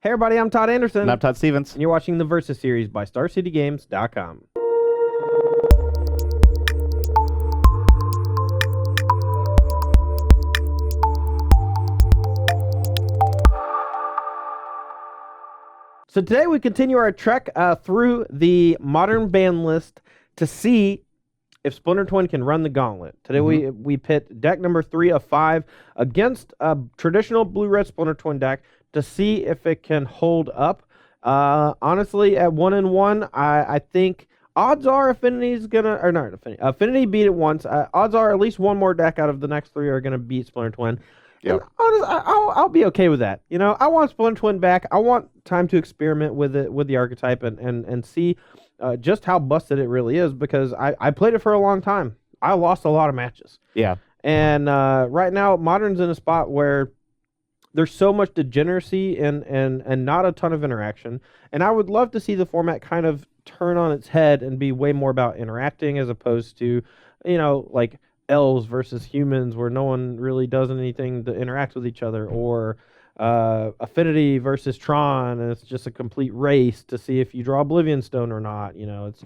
Hey everybody, I'm Todd Anderson. And I'm Todd Stevens. And you're watching the Versus series by StarCityGames.com. So today we continue our trek through the modern ban list to see if Splinter Twin can run the gauntlet. Today we pit deck number 3 of 5 against a traditional blue-red Splinter Twin deck to see if it can hold up. Honestly, at 1-1, I think odds are Affinity's gonna, or not Affinity, Affinity beat it once. Odds are at least one more deck out of the next 3 are gonna beat Splinter Twin. Yep. And I'll be okay with that. You know, I want Splinter Twin back. I want time to experiment with it, with the archetype, and see just how busted it really is, because I played it for a long time. I lost a lot of matches. Yeah. And right now, Modern's in a spot where there's so much degeneracy and not a ton of interaction. And I would love to see the format kind of turn on its head and be way more about interacting as opposed to, you know, like elves versus humans where no one really does anything to interact with each other, or Affinity versus Tron, and it's just a complete race to see if you draw Oblivion Stone or not. You know, it's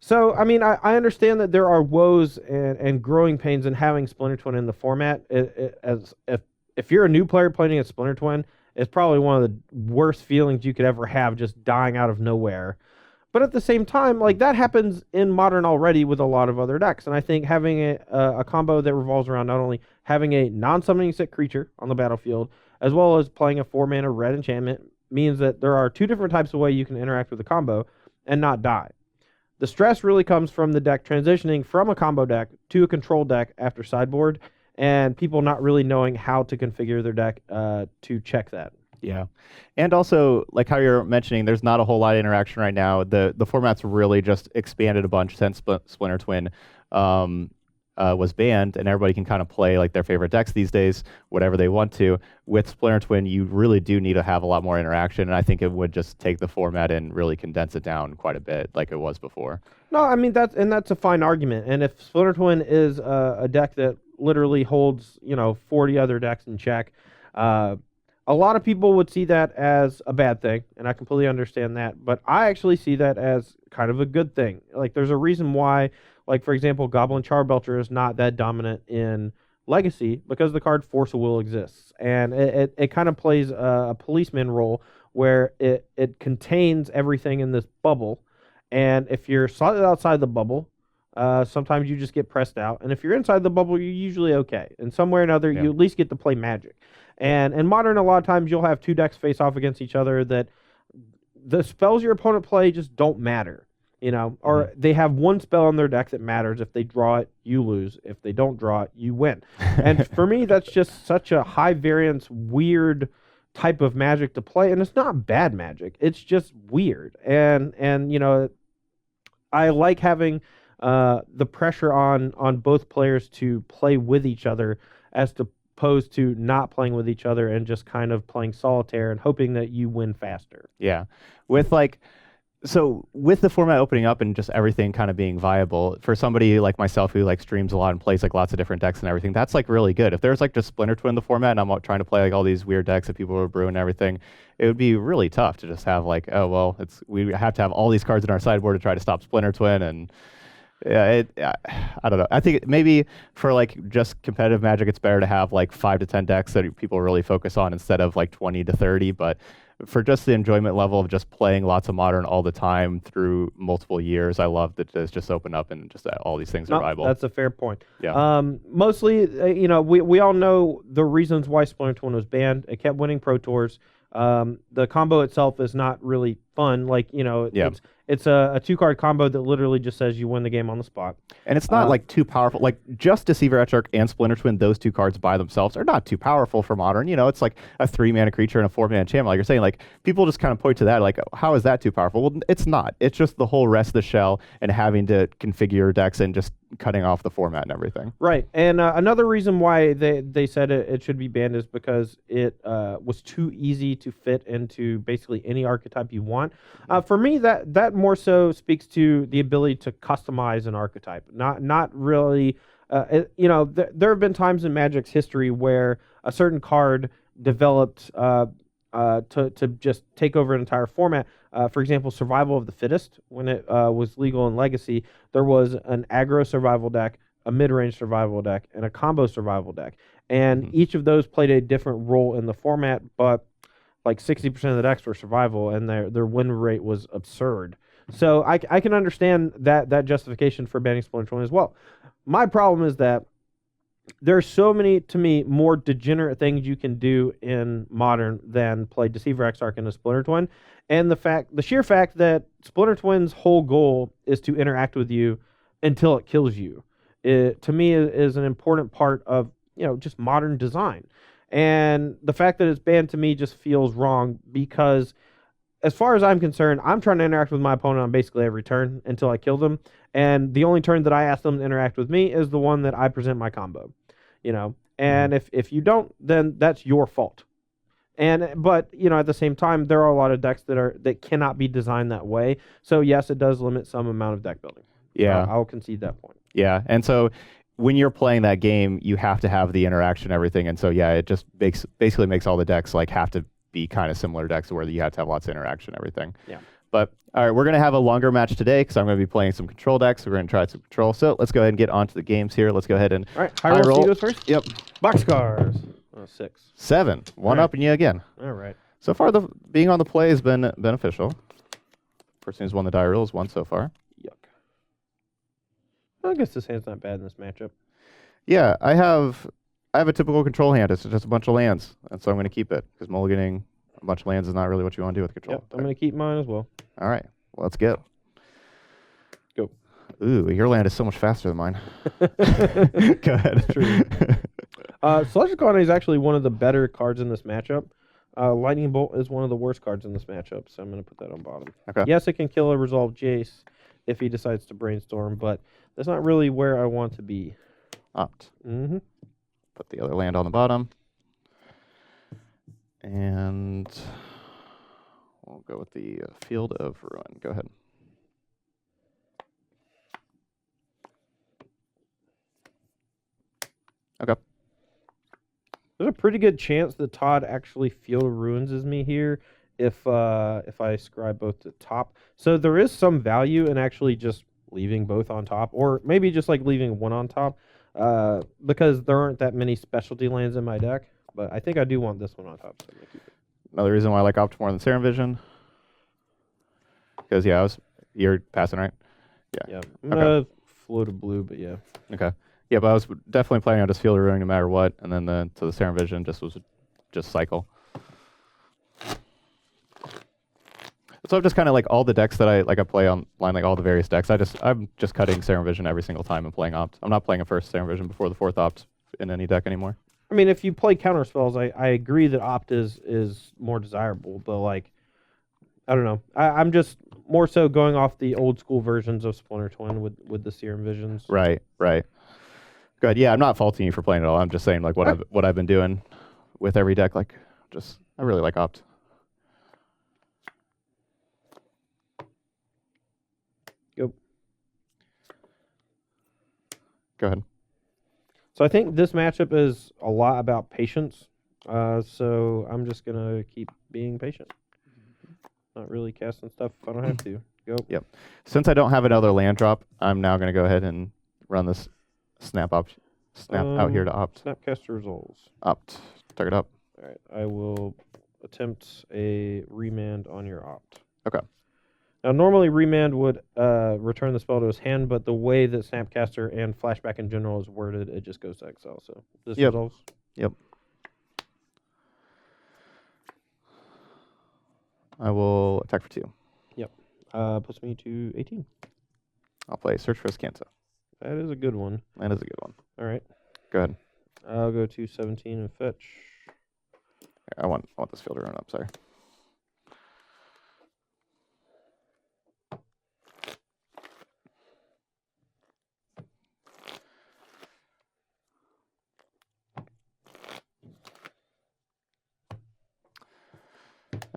So I mean, I understand that there are woes and growing pains in having Splinter Twin in the format. As if you're a new player playing against Splinter Twin, it's probably one of the worst feelings you could ever have, just dying out of nowhere. But at the same time, like, that happens in Modern already with a lot of other decks. And I think having a combo that revolves around not only having a non-summoning sick creature on the battlefield, as well as playing a 4-mana red enchantment, means that there are 2 different types of way you can interact with the combo and not die. The stress really comes from the deck transitioning from a combo deck to a control deck after sideboard, and people not really knowing how to configure their deck to check that. Yeah. And also, like how you're mentioning, there's not a whole lot of interaction right now. The format's really just expanded a bunch since Splinter Twin was banned, and everybody can kind of play like their favorite decks these days, whatever they want to. With Splinter Twin, you really do need to have a lot more interaction, and I think it would just take the format and really condense it down quite a bit like it was before. No, I mean, that's a fine argument. And if Splinter Twin is a deck that literally holds, 40 other decks in check, a lot of people would see that as a bad thing, and I completely understand that. But I actually see that as kind of a good thing. Like, there's a reason why, like, for example, Goblin Charbelcher is not that dominant in Legacy, because the card Force of Will exists. And it kind of plays a policeman role where it contains everything in this bubble. And if you're slightly outside the bubble, sometimes you just get pressed out. And if you're inside the bubble, you're usually okay. And somewhere or another, you at least get to play Magic. And in Modern, a lot of times you'll have 2 decks face off against each other that the spells your opponent play just don't matter, or they have one spell on their deck that matters. If they draw it, you lose. If they don't draw it, you win. And for me, that's just such a high variance, weird type of Magic to play. And it's not bad Magic. It's just weird. And I like having the pressure on both players to play with each other as opposed to not playing with each other and just kind of playing solitaire and hoping that you win faster. Yeah. With the format opening up and just everything kind of being viable for somebody like myself who like streams a lot and plays like lots of different decks and everything, that's like really good. If there's like just Splinter Twin the format and I'm trying to play like all these weird decks that people are brewing and everything, it would be really tough to just have like, oh well, we have to have all these cards in our sideboard to try to stop Splinter Twin. And I don't know. I think maybe for like just competitive Magic, it's better to have like 5 to 10 decks that people really focus on instead of like 20 to 30. But for just the enjoyment level of just playing lots of Modern all the time through multiple years, I love that it's just open up and just all these things are viable. That's a fair point. Yeah. Mostly, we all know the reasons why Splinter Twin was banned. It kept winning Pro Tours. The combo itself is not really fun. Like, it's a 2-card combo that literally just says you win the game on the spot. And it's not like too powerful. Like just Deceiver Etcharch and Splinter Twin, those 2 cards by themselves are not too powerful for Modern. It's like a 3-mana creature and a 4-mana enchantment. Like you're saying, like people just kind of point to that, like, how is that too powerful? Well, it's not. It's just the whole rest of the shell and having to configure your decks and just cutting off the format and everything. Right. And another reason why they said it should be banned is because it was too easy to fit into basically any archetype you want. For me, that more so speaks to the ability to customize an archetype. Not really, there have been times in Magic's history where a certain card developed to just take over an entire format. For example, Survival of the Fittest, when it was legal in Legacy, there was an aggro survival deck, a mid-range survival deck, and a combo survival deck. And each of those played a different role in the format, but like 60% of the decks were survival, and their win rate was absurd. So I can understand that justification for banning Splinter Twin as well. My problem is that there's so many, to me, more degenerate things you can do in Modern than play Deceiver Exarch and a Splinter Twin. And the sheer fact that Splinter Twin's whole goal is to interact with you until it kills you, to me, is an important part of, just Modern design. And the fact that it's banned, to me, just feels wrong, because as far as I'm concerned, I'm trying to interact with my opponent on basically every turn until I kill them. And the only turn that I ask them to interact with me is the one that I present my combo. And if you don't, then that's your fault. But at the same time, there are a lot of decks that cannot be designed that way. So yes, it does limit some amount of deck building. Yeah. I'll concede that point. Yeah. And so when you're playing that game, you have to have the interaction and everything. And so, yeah, it just basically makes all the decks like have to be kind of similar decks where you have to have lots of interaction and everything. Yeah. But all right, we're going to have a longer match today because I'm going to be playing some control decks. We're going to try some control. So let's go ahead and get onto the games here. Let's go ahead and all right. High roll. Goes first. Yep. Boxcars. 6. 7. One up and you again. All right. So far, being on the play has been beneficial. Person who's won the die roll has won so far. Yuck. I guess this hand's not bad in this matchup. Yeah, I have a typical control hand. It's just a bunch of lands, and so I'm going to keep it because mulliganing a bunch of lands is not really what you want to do with control. Yep, I'm going to keep mine as well. All right, well, let's go. Go. Ooh, your land is so much faster than mine. Go ahead. True. Celestial Colony is actually one of the better cards in this matchup. Lightning Bolt is one of the worst cards in this matchup, so I'm going to put that on bottom. Okay. Yes, it can kill a Resolve Jace if he decides to brainstorm, but that's not really where I want to be. Opt. Mm-hmm. Put the other land on the bottom. And we'll go with the Field of Ruin. Go ahead. Okay. There's a pretty good chance that Todd actually Field of Ruins is me here if I scribe both to top. So there is some value in actually just leaving both on top, or maybe just like leaving one on top, because there aren't that many specialty lands in my deck. But I think I do want this one on top, so I'm gonna keep it. Another reason why I like Opt more than Serum Vision. Because you're passing, right? Yeah. I'm gonna float a blue, but yeah. Okay. Yeah, but I was definitely planning on just Field of Ruin no matter what, and then the Serum Vision was cycle. So I'm just kind of like all the decks that I play online, like all the various decks. I'm just cutting Serum Vision every single time and playing Opt. I'm not playing a first Serum Vision before the fourth Opt in any deck anymore. I mean, if you play counter spells, I agree that Opt is more desirable, but like, I don't know. I'm just more so going off the old school versions of Splinter Twin with the Serum Visions. Right. Good. Yeah, I'm not faulting you for playing it all. I'm just saying like what I've been doing with every deck. Like, I really like Opt. Go ahead. So I think this matchup is a lot about patience. So I'm just gonna keep being patient. Not really casting stuff if I don't have to. Go. Yep. Since I don't have another land drop, I'm now gonna go ahead and run this snap out here to Opt. Snapcaster Resolves. Opt. Tuck it up. All right. I will attempt a remand on your Opt. Okay. Now, normally remand would return the spell to his hand, but the way that Snapcaster and Flashback in general is worded, it just goes to exile. So this resolves. Yep. I will attack for 2. Yep. Puts me to 18. I'll play Search for Scansa. That is a good one. That is a good one. All right. Go ahead. I'll go to 17 and fetch. I want this field to run up. Sorry.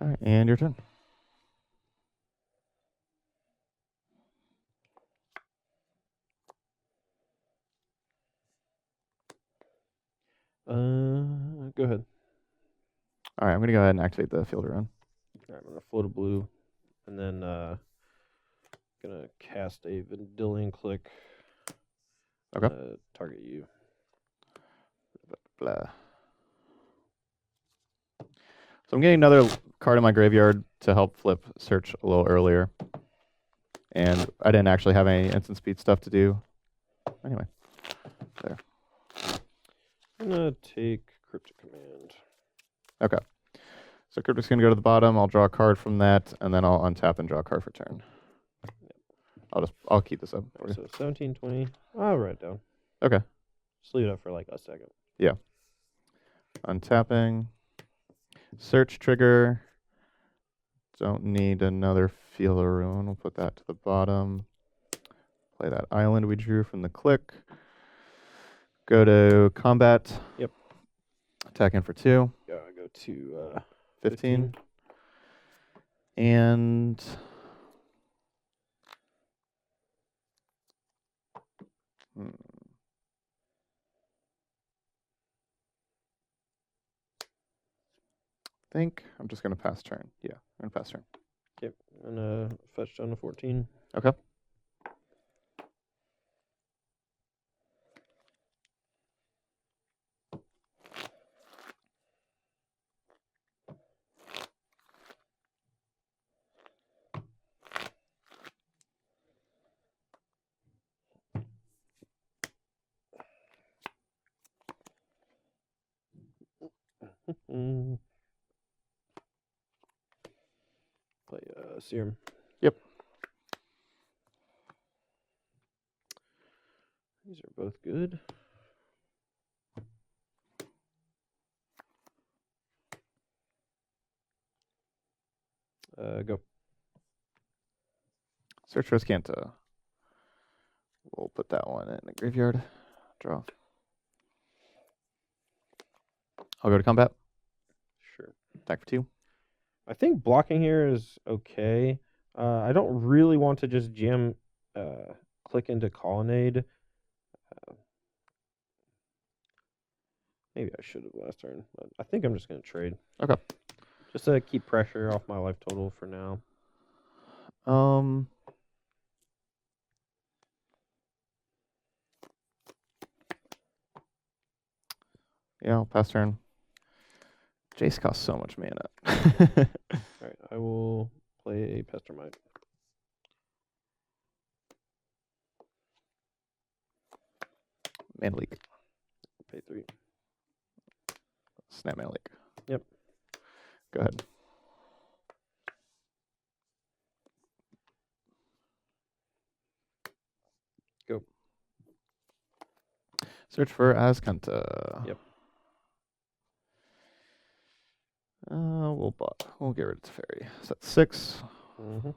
All right, and your turn. Go ahead. All right, I'm gonna go ahead and activate the field rune. All right, I'm gonna float a blue, and then gonna cast a Vendilion Click. Okay. Target you. Blah. So I'm getting another card in my graveyard to help flip search a little earlier. And I didn't actually have any instant speed stuff to do. Anyway, there. I'm gonna take Cryptic Command. Okay. So Cryptic's gonna go to the bottom. I'll draw a card from that, and then I'll untap and draw a card for turn. I'll keep this up. So 17, 20. I'll write it down. Okay. Just leave it up for like a second. Yeah. Untapping. Search trigger. Don't need another Field of Ruin. We'll put that to the bottom. Play that island we drew from the click. Go to combat. Yep. Attack in for 2. Yeah, I go to 15. And I think I'm just going to pass turn. Yeah, I'm going to pass turn. Yep. And fetch down to 14. Okay. Play Serum. Yep. These are both good. Go. Search for Scanta. We'll put that one in the graveyard. Draw. I'll go to combat. Sure. Attack for 2. I think blocking here is okay. I don't really want to just jam click into Colonnade. Maybe I should have last turn. But I think I'm just going to trade. Okay. Just to keep pressure off my life total for now. Yeah, I'll pass turn. Jace costs so much mana. All right, I will play a Pestermite. Mana leak. Pay 3. Snap mana leak. Yep. Go ahead. Go. Search for Azcanta. Yep. We'll get rid of the fairy. So that's 6. Mm-hmm.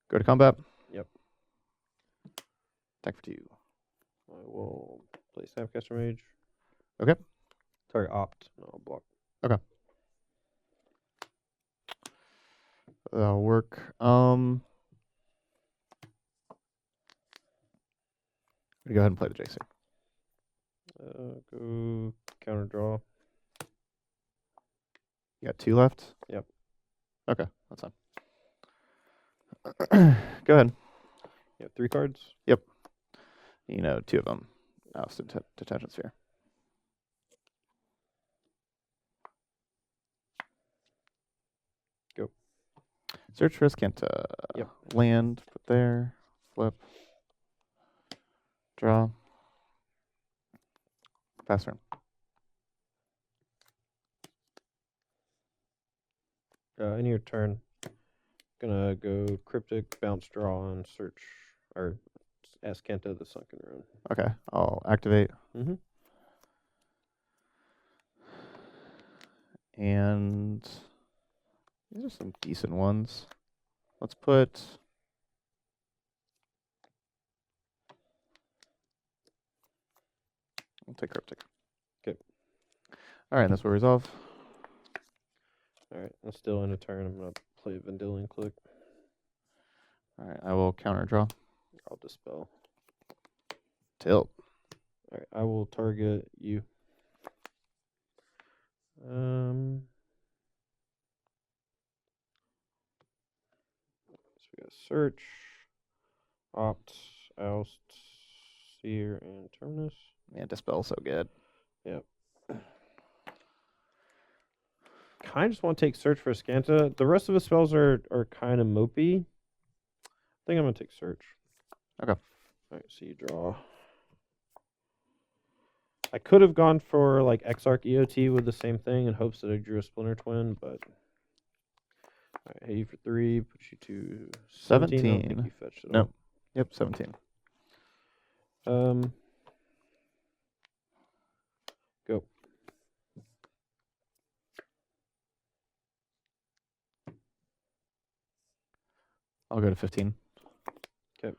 Go to combat. Yep. Attack for 2. I will play Snapcaster Mage. Okay. Sorry, opt. No, I'll block. Okay. That'll work. Go ahead and play the Jason. Go counter draw. You got 2 left? Yep. Okay, that's fine. Go ahead. You have 3 cards? Yep. 2 of them. Ousted Detention Sphere. Go. Search for Azcanta. Yep. Land, put there. Flip. Draw. Pass turn. In your turn, gonna go Cryptic, bounce, draw, and search, or Azcanta the Sunken Ruin. Okay, I'll activate. Mm-hmm. And these are some decent ones. Let's put... I'll take Cryptic. Okay. All right, that's where we resolve. All right, I'm still in a turn. I'm gonna play Vendilion Click. All right, I will counter draw. I'll dispel. Tilt. All right, I will target you. search, opt, oust, seer, and terminus. Man, Dispel's so good. Yep. Kind of just want to take search for Scanta. The rest of his spells are kind of mopey. I think I'm going to take search. Okay. All right, so you draw. I could have gone for like Exarch EOT with the same thing in hopes that I drew a Splinter Twin, but all right, hit you for 3, put you to 17. I don't think you fetched it. Nope. Yep, 17. Go. I'll go to 15. Okay.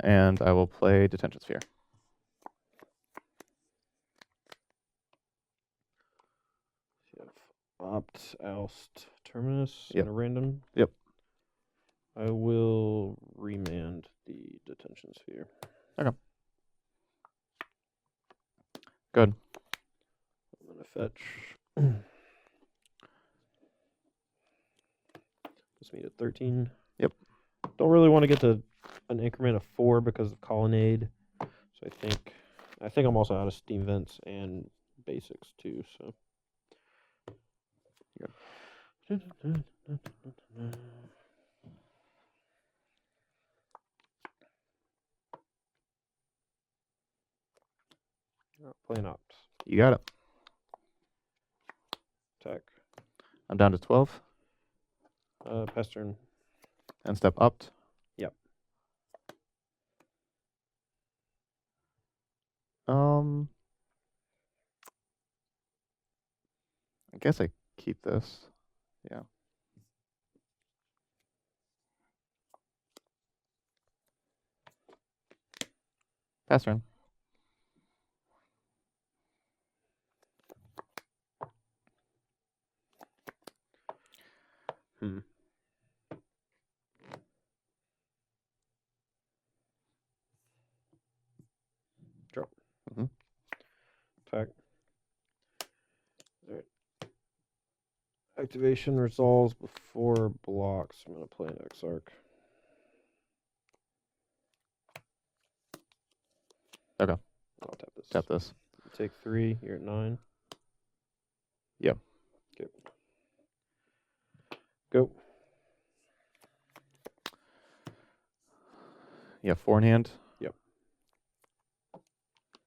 And I will play Detention Sphere. You have opt, oust, terminus, Yep. and a random. Yep. I will remand the Detention Sphere. Okay. Good. I'm going to fetch. Puts me to 13. Yep. Don't really want to get to an increment of 4 because of Colonnade. So I think I'm also out of Steam Vents and basics too, so. Yep. Playing ops. You got it. Attack. I'm down to 12. Pass turn. And step up. Yep. I guess I keep this. Yeah. Pass turn. Drop. Mm-hmm. Attack. All right. Activation resolves before blocks. I'm going to play an Exarch. Okay. I'll tap this. Tap this. You take 3. You're at 9. Yep. Okay. Go. You have 4 in hand? Yep.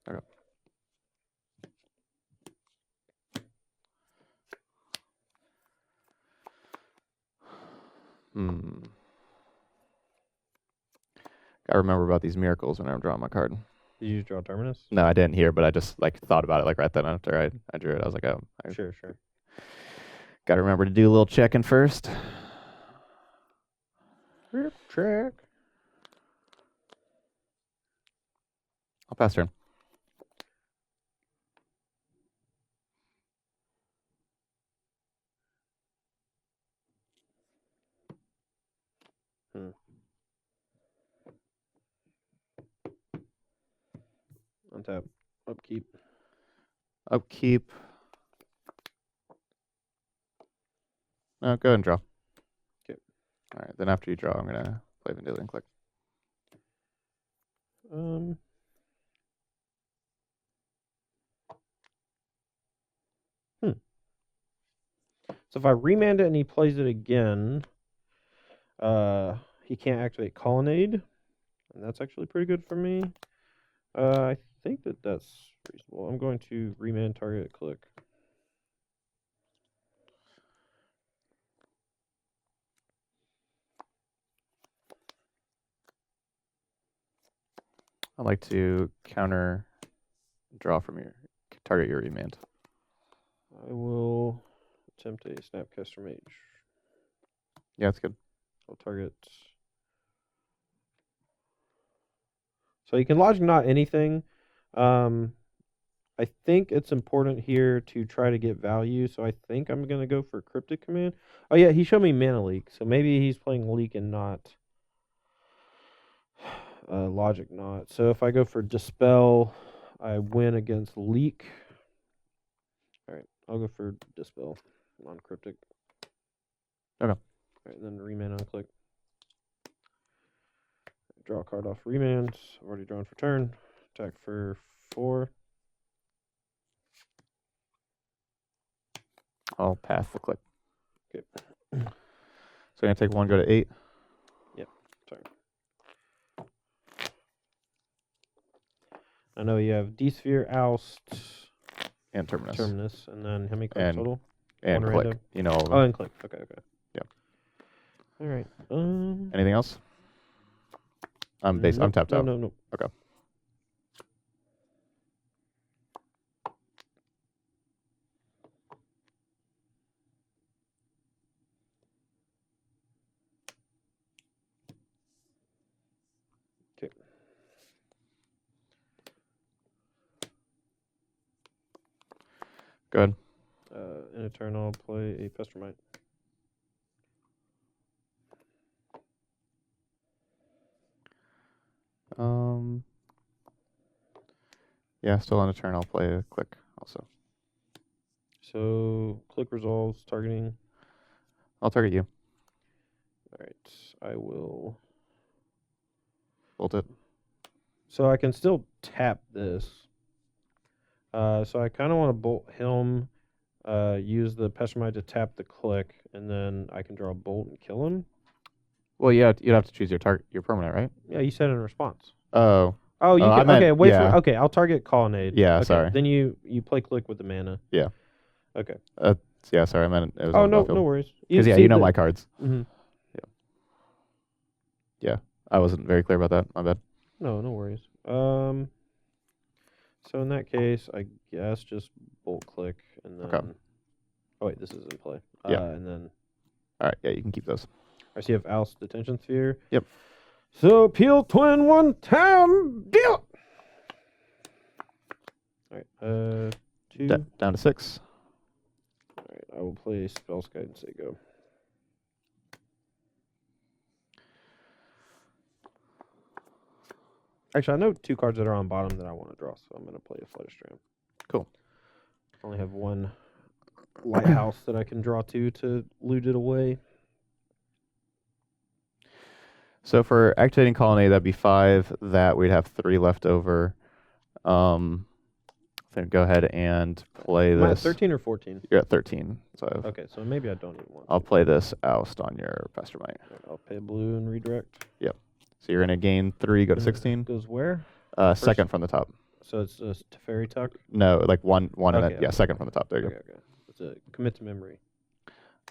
Okay. Gotta remember about these miracles when I'm drawing my card. Did you draw Terminus? No, I didn't hear, but I just thought about it right then after I drew it. I was like, oh, Sure. Gotta remember to do a little checking first. Check. I'll pass turn. Untap. Upkeep. Upkeep. No, go ahead and draw. Okay. All right, then after you draw, I'm gonna play Vendilion Click. So if I remand it and he plays it again, he can't activate Colonnade, and that's actually pretty good for me. I think that's reasonable. I'm going to remand target click. I'd like to counter draw from your target your remand. I will attempt a Snapcaster Mage. Yeah, that's good. I'll target. So you can logic not anything. I think it's important here to try to get value, so I think I'm going to go for Cryptic Command. Oh yeah, he showed me Mana Leak, so maybe he's playing Leak and not Logic not. So if I go for Dispel, I win against Leak. All right, I'll go for Dispel, non-Cryptic. Okay. All right, then remand on click. Draw a card off remand. I've already drawn for turn. Attack for 4. I'll pass the click. Okay. So I'm gonna take 1, go to 8. Yep. Sorry. I know you have D-Sphere, Oust, And Terminus. Terminus, and then how many cards total? And One click. random? You know all of Oh, them. and click. Okay, okay. Yep. All right. Anything else? I'm Nope, tapped out. No. Okay. Okay. Go ahead. In a turn, I'll play a Pestermite. Yeah, still on a turn. I'll play a click also. So, click resolves, targeting. I'll target you. All right. I will. Bolt it. So, I can still tap this. So, I kind of want to bolt him, use the Pestermite to tap the click, and then I can draw a bolt and kill him. Well, yeah, you'd have to choose your permanent, right? Yeah, you said in response. Oh. Oh, you I can. meant- Okay, wait yeah. for. Okay, I'll target Colonnade. Yeah, okay, sorry. Then you play click with the mana. Yeah. Okay. Yeah, sorry, I meant it was Oh on the no, battlefield. no worries. Because yeah, see you know the- my cards. Mhm. Yeah, I wasn't very clear about that. My bad. No, no worries. So in that case, I guess just bolt click and then. Okay. Oh wait, this is in play. Yeah. And then All right, yeah, you can keep those. I see you have Oust Detention Sphere. Yep. So peel twin 1 time deal. All right. 2. Down to 6. All right. I will play Spell's Guide and say go. Actually, I know 2 cards that are on bottom that I want to draw, so I'm going to play a Flutterstram. Cool. I only have 1 lighthouse that I can draw to loot it away. So for activating Colonnade, that'd be 5. That we'd have 3 left over. Then go ahead and play Am I at this. 13 or 14? You're at 13. So Okay, so maybe I don't even want I'll to. play this Oust on your Pestermite. Right, I'll pay blue and redirect. So you're gonna gain 3, go to 16. Goes where? Second from the top. So it's a Teferi Tuck? No, like one and Okay, then yeah, okay. second from the top. There you Okay. It's a commit to memory.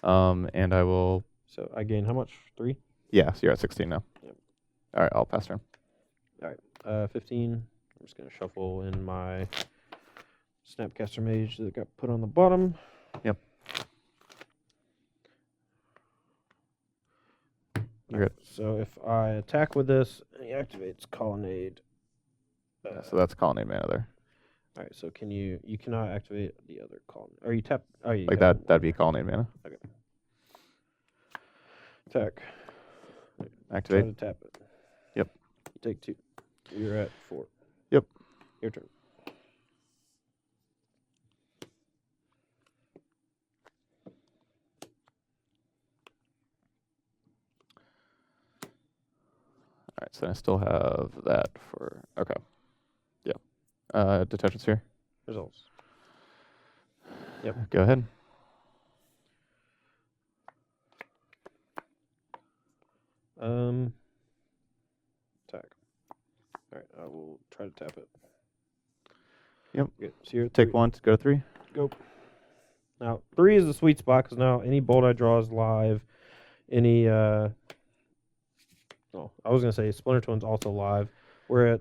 go. And I will. So I gain how much? 3? Yeah, so you're at 16 now. Yep. All right, I'll pass turn. 15. I'm just gonna shuffle in my Snapcaster Mage that got put on the bottom. Yep. You're good. So if I attack with this, and he activates Colonnade. So that's Colonnade mana there. All right. So you cannot activate the other Colonnade, or you tap? Oh, you Like got that'd be Colonnade mana. attack. Activate. Try to tap it. Yep. You take 2. You're at 4. Yep. Your turn. All right, so I still have that for okay. Yeah. Detention Sphere. Results. Yep. Go ahead. Attack. All right. I will try to tap it. Yep. Good. So you're at Take 3. 1 to go to 3. Go. Now 3 is the sweet spot because now any bolt I draw is live. Any oh, I was gonna say Splinter Twin's also live. We're at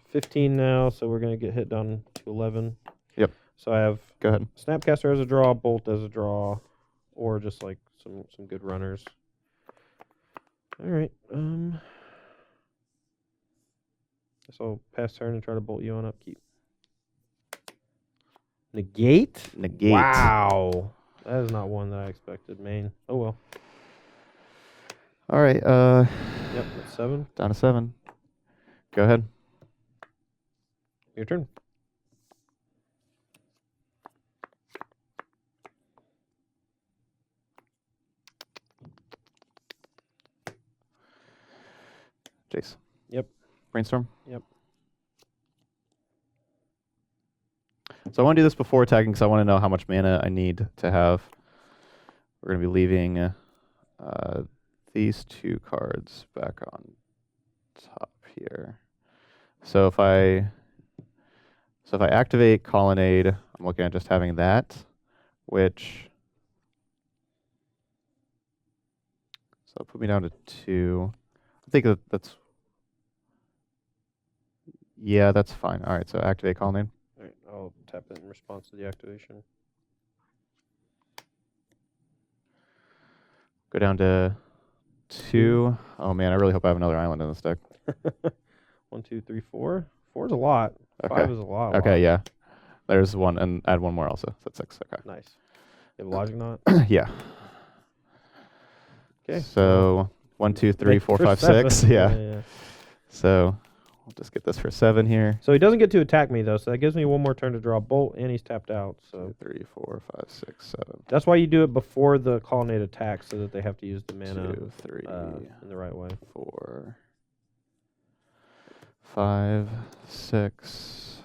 15 now, so we're gonna get hit down to 11. Yep. So I have Go ahead. Snapcaster as a draw, Bolt as a draw, or just like some good runners. All right. Guess I'll pass turn and try to bolt you on upkeep. Negate? Negate. Wow. That is not one that I expected, main. Oh well. All right. Yep, that's 7. Down to 7. Go ahead. Your turn. Jace. Yep. Brainstorm. Yep. So I want to do this before attacking because I want to know how much mana I need to have. We're going to be leaving these 2 cards back on top here. So if I activate Colonnade, I'm looking at just having that, which so put me down to 2. I think that's yeah, that's fine. All right, so activate Colonnade. All right, I'll tap it in response to the activation. Go down to 2. Oh man, I really hope I have another island in this deck. 1, 2, 3, 4. 4 is a lot. Okay. 5 is a lot. Okay, yeah. There's 1, and add 1 more also. So that's 6. Okay. Nice. You have a logic knot? Yeah. Okay. So 1, 2, 3, 4, 5, 6. Yeah. So we'll just get this for 7 here. So he doesn't get to attack me though, so that gives me 1 more turn to draw a bolt, and he's tapped out. So 2, 3, 4, 5, 6, 7. that's why you do it before the Colonnade attack, so that they have to use the mana 2, 3, in the right way. 4, 5, 6,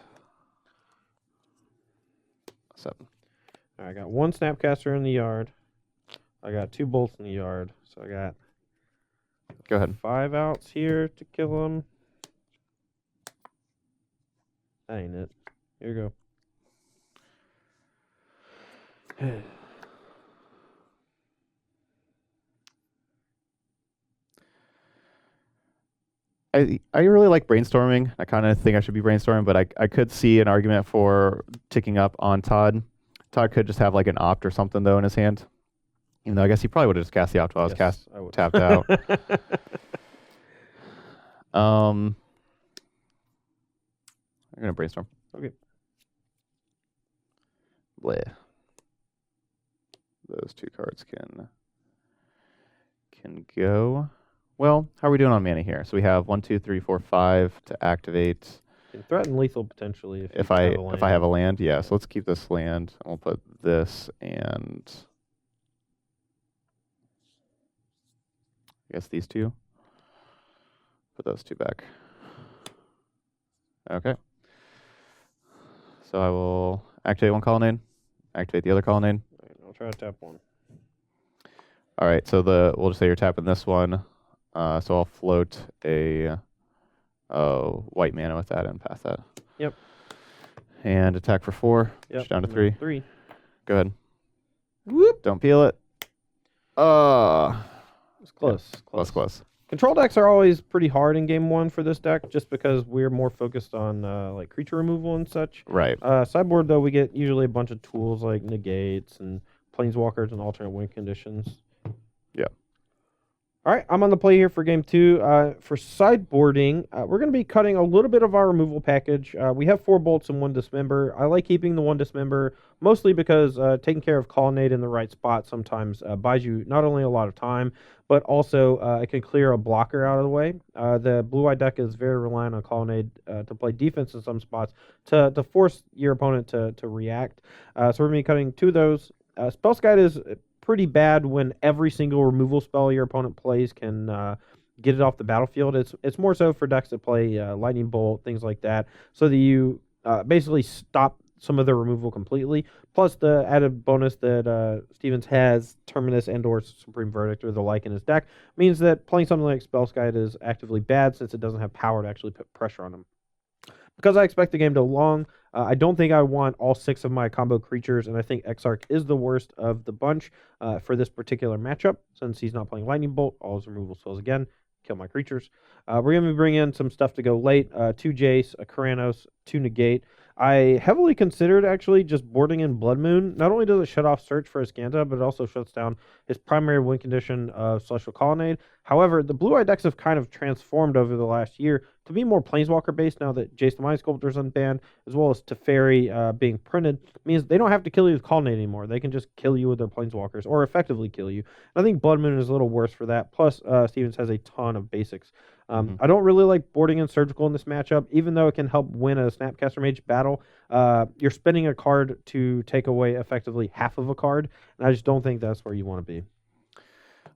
7. All right, I got 1 Snapcaster in the yard. I got 2 bolts in the yard, so I got Go ahead. 5 outs here to kill him. That ain't it. Here you go. I really like brainstorming. I kind of think I should be brainstorming, but I could see an argument for ticking up on Todd. Todd could just have like an opt or something though in his hand. Even though I guess he probably would have just cast the opt while I was tapped out. I'm gonna brainstorm. Okay. Bleh. Those 2 cards can go. Well, how are we doing on mana here? So we have 1, 2, 3, 4, 5 to activate. You can threaten lethal potentially if I have a land. Yeah, so let's keep this land. And we'll put this and I guess these 2. Put those 2 back. Okay. So I will activate 1 Colonnade, activate the other Colonnade. All right, I'll try to tap 1. All right, so we'll just say you're tapping this one. So I'll float a white mana with that and pass that. Yep. And attack for 4. Yep. Down to 3. 3. Go ahead. Whoop. Don't peel it. It's close. Yeah, close. Control decks are always pretty hard in game 1 for this deck, just because we're more focused on like creature removal and such. Right. Sideboard though, we get usually a bunch of tools like negates and planeswalkers and alternate win conditions. Yeah. All right, I'm on the play here for game 2. For sideboarding, we're going to be cutting a little bit of our removal package. We have 4 bolts and 1 dismember. I like keeping the 1 dismember mostly because taking care of Colonnade in the right spot sometimes buys you not only a lot of time, but also it can clear a blocker out of the way. The blue-eye deck is very reliant on Colonnade to play defense in some spots to force your opponent to react. So we're going to be cutting 2 of those. Spell Guide is pretty bad when every single removal spell your opponent plays can get it off the battlefield. It's more so for decks that play Lightning Bolt, things like that, so that you basically stop some of the removal completely. Plus the added bonus that Stevens has, Terminus and or Supreme Verdict or the like in his deck, means that playing something like Spell Guide is actively bad since it doesn't have power to actually put pressure on them. Because I expect the game to long, I don't think I want all 6 of my combo creatures, and I think Exarch is the worst of the bunch for this particular matchup. Since he's not playing Lightning Bolt, all his removal spells again, kill my creatures. We're going to be bringing in some stuff to go late. 2 Jace, a Keranos, 2 Negate. I heavily considered actually just boarding in Blood Moon. Not only does it shut off Search for Azcanta, but it also shuts down his primary win condition of Celestial Colonnade. However, the blue-eye decks have kind of transformed over the last year to be more Planeswalker-based now that Jace the Mind Sculptor is unbanned, as well as Teferi being printed. Means they don't have to kill you with Colonnade anymore. They can just kill you with their Planeswalkers, or effectively kill you. And I think Blood Moon is a little worse for that. Plus, Stevens has a ton of basics. I don't really like boarding in Surgical in this matchup, even though it can help win a Snapcaster Mage battle. You're spending a card to take away effectively half of a card, and I just don't think that's where you want to be.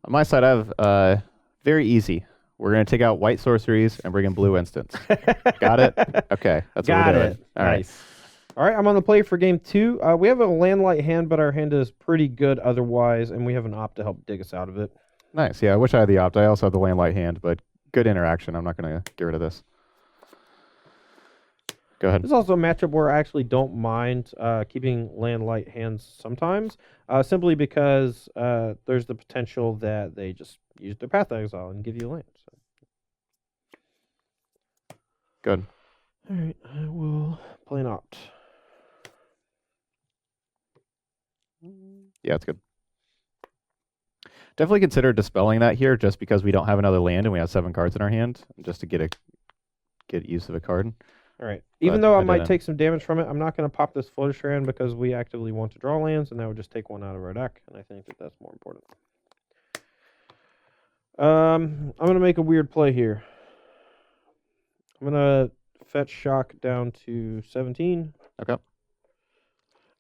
On my side, I have very easy We're going to take out white sorceries and bring in blue instants. Got it? Okay, that's what we're doing. All right. Nice. All right, I'm on the play for game 2. We have a landlight hand, but our hand is pretty good otherwise, and we have an opt to help dig us out of it. Nice. Yeah, I wish I had the opt. I also have the landlight hand, but good interaction. I'm not going to get rid of this. Go ahead. This is also a matchup where I actually don't mind keeping landlight hands sometimes, simply because there's the potential that they just use their Path to Exile and give you land. So. Good. All right, I will play an opt. Yeah, it's good. Definitely consider dispelling that here, just because we don't have another land and we have 7 cards in our hand, just to get use of a card. All right. Even though I might take some damage from it, I'm not going to pop this Floater Strand because we actively want to draw lands, and that would just take one out of our deck, and I think that that's more important. I'm going to make a weird play here. I'm going to fetch Shock down to 17. Okay.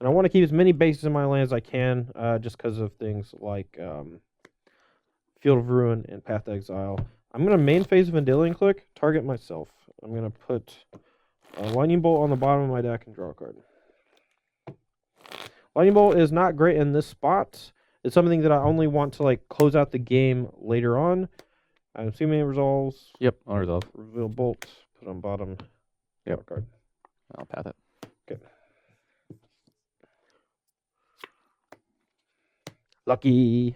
And I want to keep as many bases in my land as I can, just because of things like Field of Ruin and Path to Exile. I'm going to main phase of Vendilion Click, target myself. I'm going to put Lightning Bolt on the bottom of my deck and draw a card. Lightning Bolt is not great in this spot. It's something that I only want to like close out the game later on. I'm assuming it resolves. Yep, I'll resolve. Reveal Bolt, put on bottom. Draw a card. I'll path it. Okay. Lucky.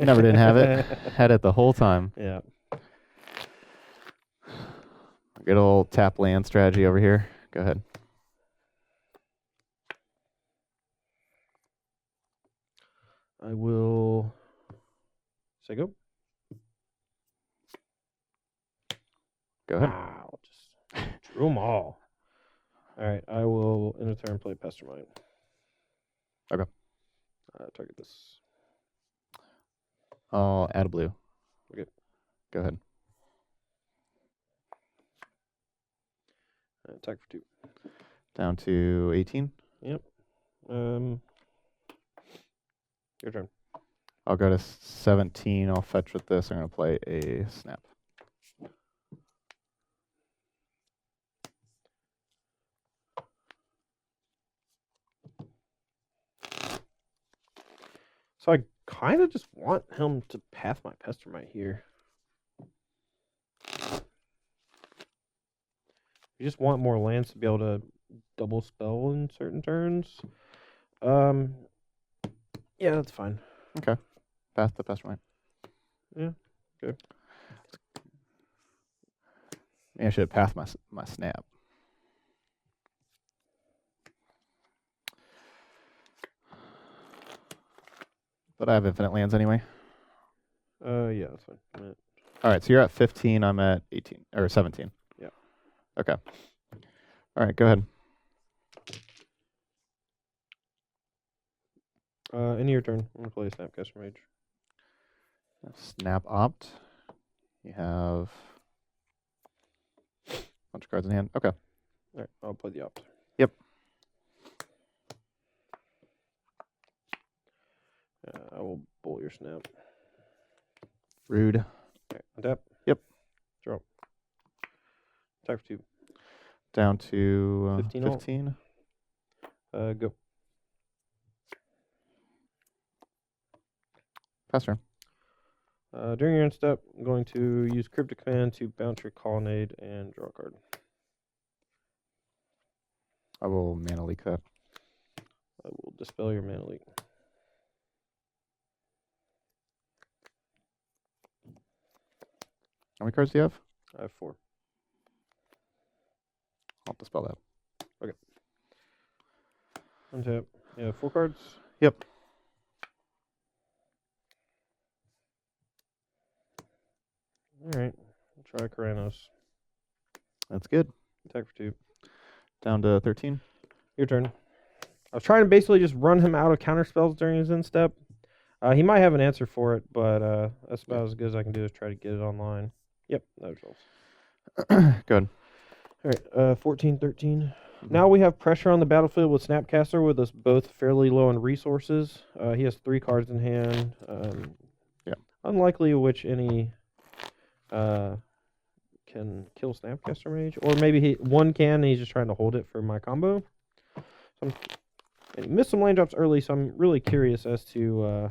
Never didn't have it. Had it the whole time. Yeah. Good old tap land strategy over here. Go ahead. I will say go. Go ahead. Wow, just drew them all. All right, I will in a turn play Pestermine. Okay. Target this. I'll add a blue. Okay. Go ahead. Attack for 2. Down to 18. Yep. Your turn. I'll go to 17. I'll fetch with this. I'm going to play a snap. So I kind of just want him to path my Pestermite here. You just want more lands to be able to double spell in certain turns. Yeah, that's fine. Okay. Path the Pestermite. Yeah, good. Maybe I should have pathed my snap. But I have infinite lands anyway. Yeah, that's fine. All right, so you're at 15. I'm at 18 or 17. Yeah. Okay. All right, go ahead. End of your turn. I'm gonna play Snapcaster Mage. Snap opt. You have a bunch of cards in hand. Okay. All right, I'll play the opt. Yep. I will bolt your snap. Rude. All right, untap. Yep. Draw. Attack for 2. Down to 15. 15. Go. Pass turn. During your end step, I'm going to use Cryptic Command to bounce your Colonnade and draw a card. I will mana leak that. I will dispel your mana leak. How many cards do you have? I have 4. I'll dispel that. Okay. Untap. Yeah, 4 cards. Yep. All right. I'll try Karanos. That's good. Attack for 2. Down to 13. Your turn. I was trying to basically just run him out of counter spells during his end step. He might have an answer for it, but that's about as good as I can do is try to get it online. Yep, that resolves. Good. All right, 14, 13. Now we have pressure on the battlefield with Snapcaster with us both fairly low in resources. He has 3 cards in hand. Yeah. Unlikely of which any can kill Snapcaster Mage, or maybe one can and he's just trying to hold it for my combo. So and he missed some land drops early, so I'm really curious as to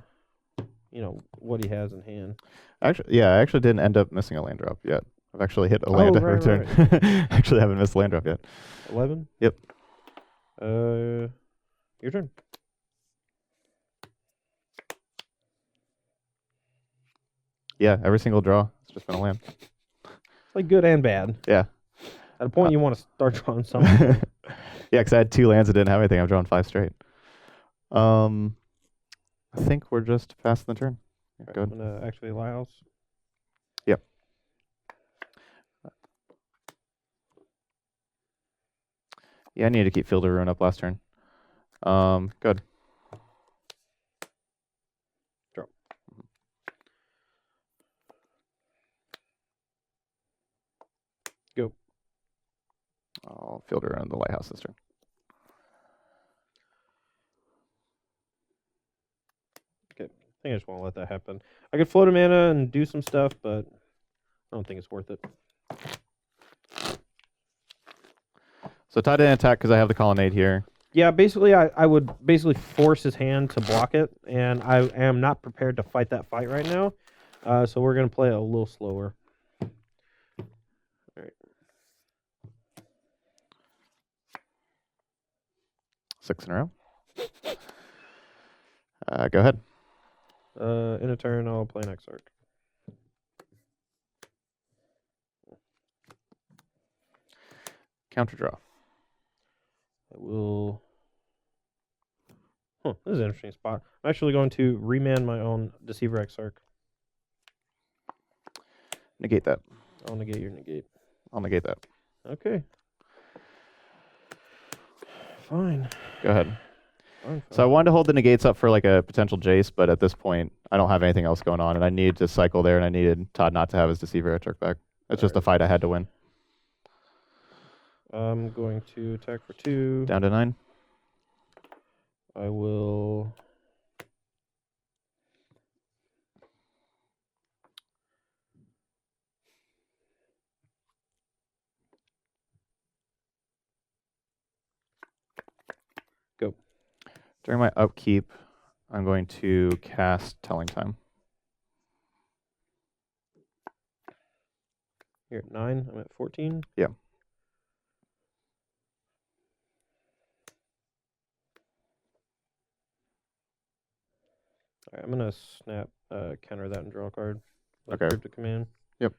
what he has in hand. Actually, I actually didn't end up missing a land drop yet. I've actually hit a land return. Right. Actually, haven't missed a land drop yet. 11. Yep. Your turn. Yeah, every single draw, it's just been a land. It's like good and bad. Yeah. At a point, you want to start drawing something. Yeah, because I had 2 lands that didn't have anything. I've drawn 5 straight. I think we're just past the turn. Yeah, go ahead. I'm going to activate Lighthouse. Yep. Yeah, I needed to keep Field of Ruin up last turn. Good. Draw. Go. I'll Field of Ruin the Lighthouse this turn. Okay. I think I just want to let that happen. I could float a mana and do some stuff, but I don't think it's worth it. So Tide didn't attack because I have the Colonnade here. Yeah, basically, I would basically force his hand to block it, and I am not prepared to fight that fight right now. So we're going to play it a little slower. All right. 6 in a row. Go ahead. In a turn, I'll play an Exarch. Counter draw. I will... Huh, this is an interesting spot. I'm actually going to remand my own Deceiver Exarch. Negate that. I'll negate your negate. I'll negate that. Okay. Fine. Go ahead. Fine. So I wanted to hold the negates up for like a potential Jace, but at this point, I don't have anything else going on, and I needed to cycle there, and I needed Todd not to have his Deceiver Exarch back. It's just a fight I had to win. I'm going to attack for 2. Down to 9. I will... Go. During my upkeep, I'm going to cast Telling Time. You're at 9. I'm at 14. Yeah. All right, I'm going to snap, counter that and draw a card. Okay. Cryptic Command. Yep.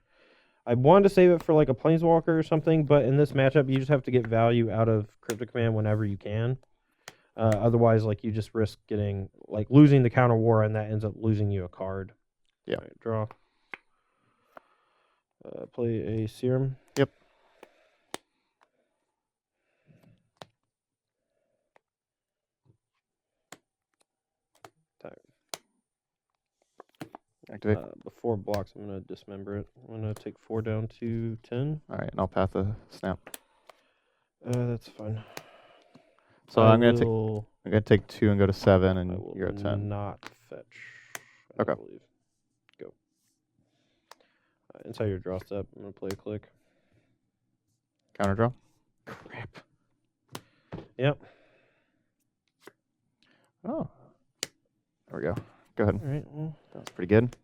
I wanted to save it for like a Planeswalker or something, but in this matchup, you just have to get value out of Cryptic Command whenever you can. Otherwise, like, you just risk getting, like, losing the counter war, and that ends up losing you a card. Yeah. All right, draw. Play a Serum. Yep. Activate. Before it blocks, I'm going to dismember it. I'm going to take 4 down to 10. All right, and I'll path the snap. That's fine. So I'm gonna take 2 and go to 7, and you're at 10. Not fetch. Okay. I believe. Go. Inside your draw step, I'm gonna play a click. Counter draw. Crap. Yep. Oh. There we go. Go ahead. All right. Well, That's pretty good.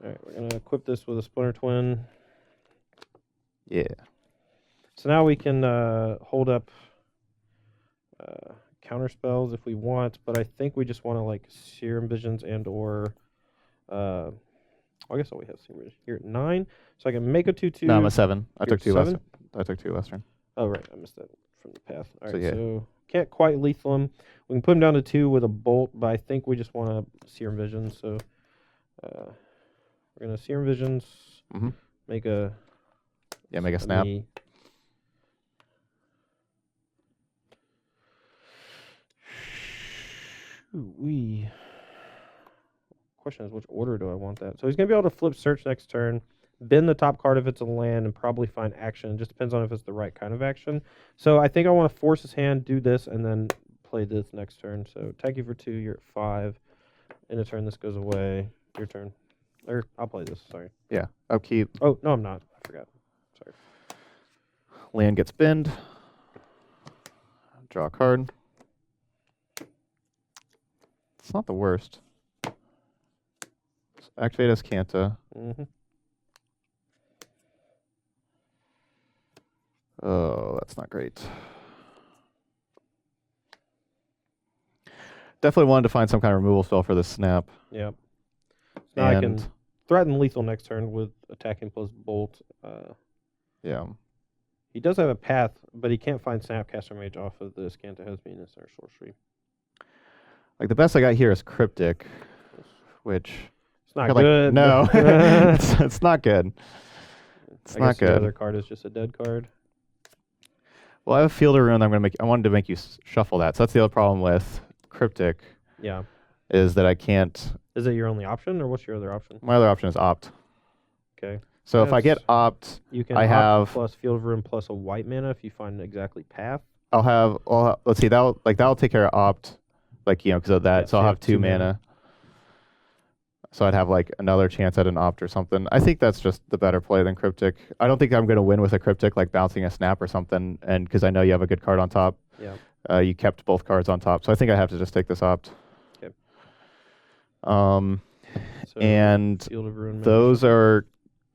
all right. We're gonna equip this with a Splinter Twin. Yeah. So now we can hold up counter spells if we want, but I think we just want to like Serum Visions and or I guess all we have Serum Visions here at 9, so I can make a 2/2. No, I'm at 7. I You're took 2 7? last turn. I took 2 last turn. Oh right, I missed that from the path. All right, So, yeah. so can't quite lethal him. We can put him down to 2 with a bolt, but I think we just want to Serum Visions. So we're gonna Serum Visions. Mm-hmm. Make a Make a snap. We question is which order do I want that? So he's gonna be able to flip search next turn, bend the top card if it's a land, and probably find action. It just depends on if it's the right kind of action. So I think I want to force his hand, do this, and then play this next turn. So attack you for 2. You're at 5. In a turn, this goes away. Your turn. Or I'll play this. Sorry. Yeah, upkeep. Oh no, I'm not. I forgot. Sorry. Land gets binned. Draw a card. It's not the worst. Let's activate as Canta. Mm-hmm. Oh, that's not great. Definitely wanted to find some kind of removal spell for this snap. Yep. So now I can threaten lethal next turn with attacking plus bolt. Yeah. He does have a path, but he can't find Snapcaster Mage off of this. Canta has Venus or sorcery. Like the best I got here is Cryptic, which It's not like, good. no, it's not good. It's I not guess good. The other card is just a dead card. Well, I have a Fielder Rune. I wanted to make you shuffle that. So that's the other problem with Cryptic. Yeah. Is that I can't. Is it your only option, or what's your other option? My other option is Opt. Okay. So if I get Opt, you can I opt have plus Field of Ruin plus a white mana if you find exactly path. I'll have. Let's see. That'll take care of Opt, like because of that. Yeah, so I'll have 2 mana. So I'd have like another chance at an Opt or something. I think that's just the better play than Cryptic. I don't think I'm going to win with a Cryptic, like bouncing a Snap or something, and because I know you have a good card on top. Yeah. You kept both cards on top, so I think I have to just take this Opt. Okay. So and Field of Ruin those are.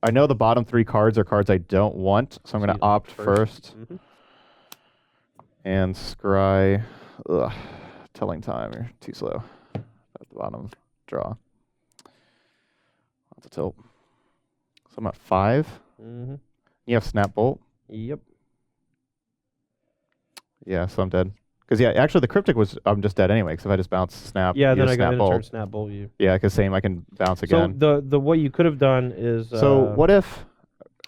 I know the bottom 3 cards are cards I don't want, so I'm going to Opt first. Mm-hmm. And Scry. Ugh. Telling time. You're too slow. At the bottom. Draw. That's a tilt. So I'm at 5. Mm-hmm. You have Snap Bolt. Yep. Yeah, so I'm dead. Because yeah, actually the Cryptic was I'm just dead anyway. Because if I just bounce Snap, Yeah, then I got Snap in Bolt. turn Snap Bolt you. Yeah, because same I can bounce again. So the what you could have done is. So what if?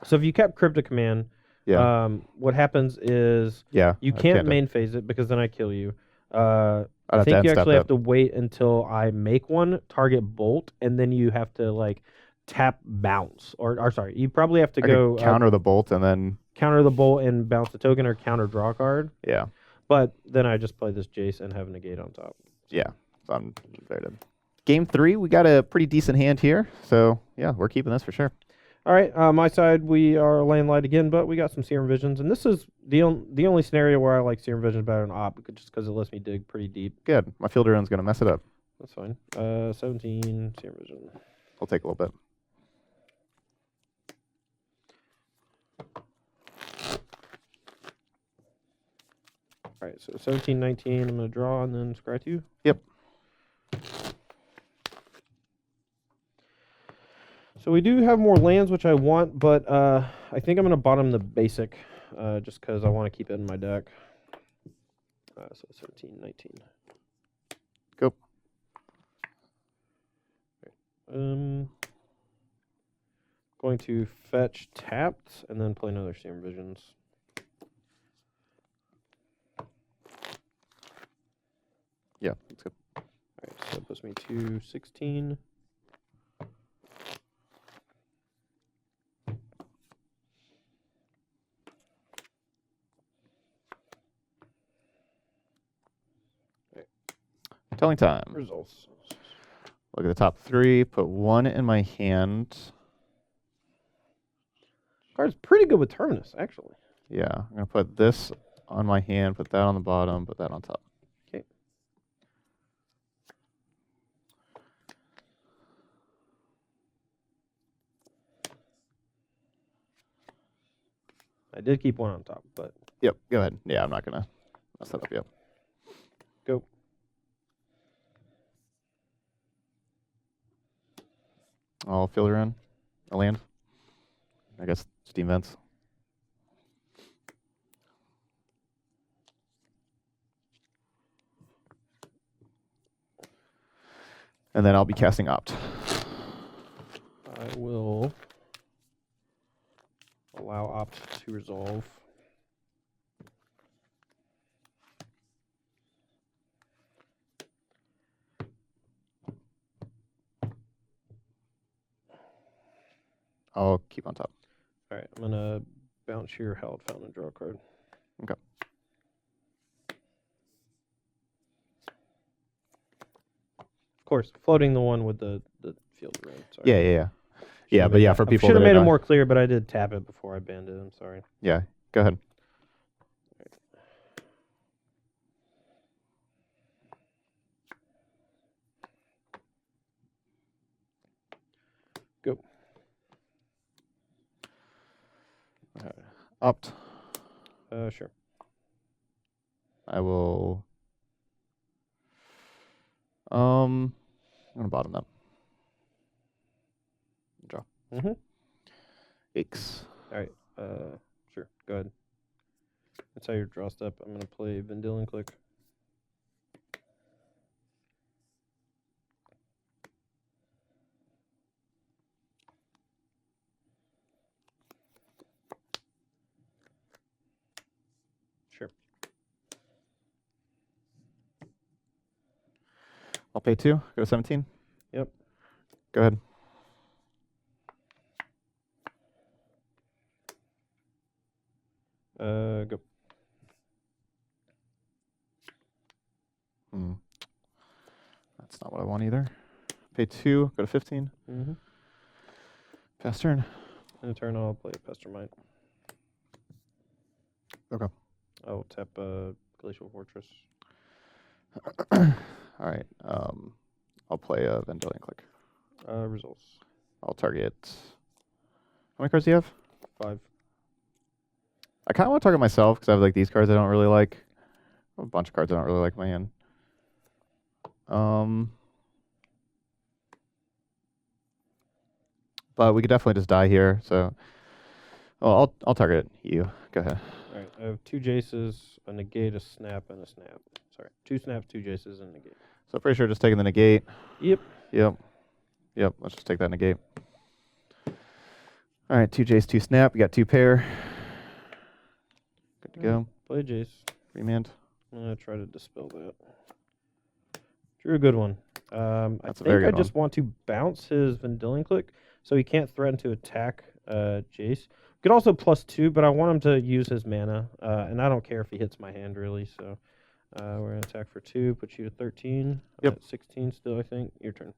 So if you kept Cryptic Command. Yeah. What happens is. Yeah. You can't main phase it because then I kill you. I'd I think you actually have it. to wait until I make one, target Bolt, and then you have to like tap bounce. Or sorry, you probably have to go counter the Bolt and then counter the Bolt and bounce the token or counter draw a card. Yeah. But then I just play this Jace and have a negate on top. Yeah. So I'm very dead. Game 3, we got a pretty decent hand here. So yeah, we're keeping this for sure. All right, my side, we are laying light again, but we got some Serum Visions, and this is the only scenario where I like Serum Visions better than Op, just because it lets me dig pretty deep. Good. My Fielder Rune's going to mess it up. That's fine. 17 Serum Vision. I'll take a little bit. All right, so 17, 19, I'm going to draw and then scry 2. Yep. So we do have more lands, which I want, but I think I'm going to bottom the basic just because I want to keep it in my deck. So 17, 19. Go. Going to fetch tapped and then play another Serum Visions. Yeah, that's good. All right, so that puts me to 16. Telling time. Results. Look at the top 3. Put 1 in my hand. Card's pretty good with Terminus, actually. Yeah, I'm going to put this on my hand, put that on the bottom, put that on top. Okay. I did keep 1 on top, but... Yep, go ahead. Yeah, I'm not going to mess that up yet. Go. I'll Fielder in. A land. I guess Steam Vents. And then I'll be casting Opt. I will allow Opt to resolve. I'll keep on top. All right, I'm going to bounce your Hallowed Fountain and draw a card. Okay. Of course, floating the one with the sealed the room. Sorry. Yeah, yeah, yeah. Yeah, but yeah, for people should that have made it don't- more clear, but I did tap it before I banned it. I'm sorry. Yeah, go ahead. Go. Opt. Sure. I will. I'm gonna bottom them. Draw. X. All right. Sure. Go ahead. That's how your draw step. I'm gonna play Vendilion Click. Sure. I'll pay 2. Go to 17. Yep. Go ahead. Go. That's not what I want either. Pay 2. Go to 15. Pass turn. In a turn, I'll play a Pestermite. Okay. I'll tap Glacial Fortress. All right. I'll play a Vendilion Click. Results. I'll target. How many cards do you have? 5. I kind of want to target myself because I have like these cards I don't really like. I have a bunch of cards I don't really like in my hand. But we could definitely just die here. So, well, I'll target you. Go ahead. All right. I have 2 Jaces, a negate, a snap, and a snap. Sorry. 2 snaps, 2 Jaces, and a negate. So pretty sure just taking the negate. Yep. Yep. Let's just take that negate. All right. 2 Jace, 2 snap. You got 2 pair. Good to go. Play a Jace. Remand. I'm gonna try to dispel that. Drew a good one. That's a I very think I good just want to bounce his Vendilion Click so he can't threaten to attack Jace. Could also +2, but I want him to use his mana, and I don't care if he hits my hand really. So we're gonna attack for 2, put you to 13. Yep. I'm at 16 still, I think. Your turn.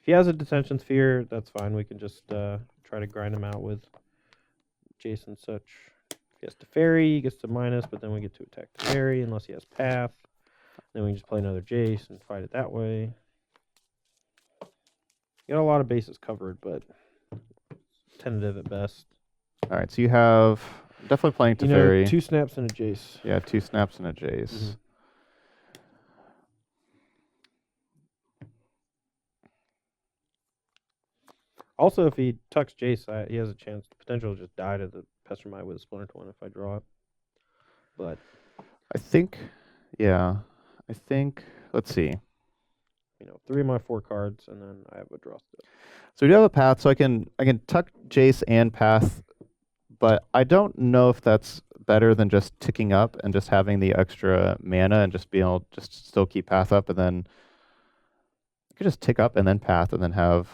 If he has a Detention Sphere, that's fine. We can just try to grind him out with Jace and such. If he has Teferi, he gets to minus, but then we get to attack Teferi unless he has Path. Then we can just play another Jace and fight it that way. Got a lot of bases covered, but tentative at best. All right. So you have definitely playing Teferi. 2 snaps and a Jace. Yeah, 2 snaps and a Jace. Also, if he tucks Jace, he has a chance, potential to just die to the Pestermite with a Splinter Twin if I draw it. But I think, let's see. 3 of my 4 cards, and then I have a draw step. So we do have a path, so I can tuck Jace and path, but I don't know if that's better than just ticking up and just having the extra mana and just being able to just still keep path up, and then you could just tick up and then path and then have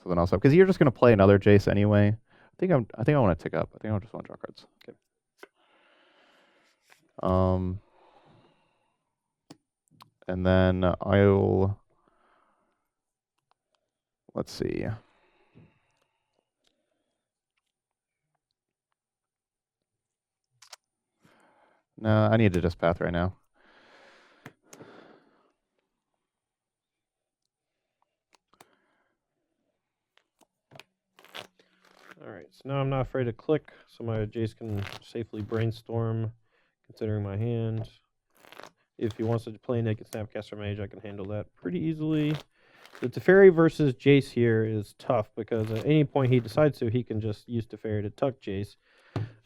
something else up because you're just going to play another Jace anyway. I think I want to tick up. I think I just want to draw cards. Okay. And then I'll. Let's see. No, I need to just path right now. All right, so now I'm not afraid to click, so my Jace can safely brainstorm, considering my hand. If he wants to play Naked Snapcaster Mage, I can handle that pretty easily. The Teferi versus Jace here is tough because at any point he decides to, he can just use Teferi to tuck Jace.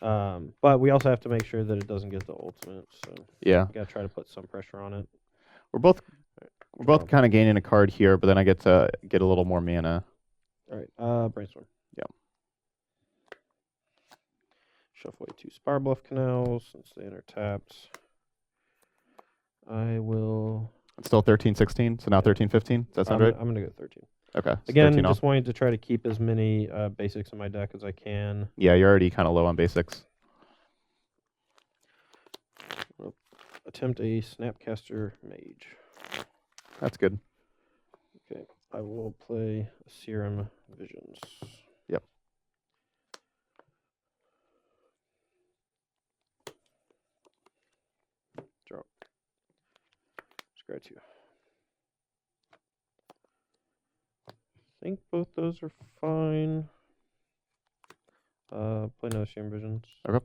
But we also have to make sure that it doesn't get the ultimate. So yeah, we gotta try to put some pressure on it. We're both kind of gaining a card here, but then I get to get a little more mana. All right, brainstorm. Yeah. Shuffle away 2 Spire Bluff Canals since they enter tapped. I will. It's still 13-16, so now 13-15. Does that sound right? I'm gonna go 13. Okay. So Again, 13 just off. wanting to try to keep as many basics in my deck as I can. Yeah, you're already kind of low on basics. attempt a Snapcaster Mage. That's good. Okay, I will play Serum Visions. Yep. Draw. Scratch you. I think both those are fine. Play another Serum Visions. Okay.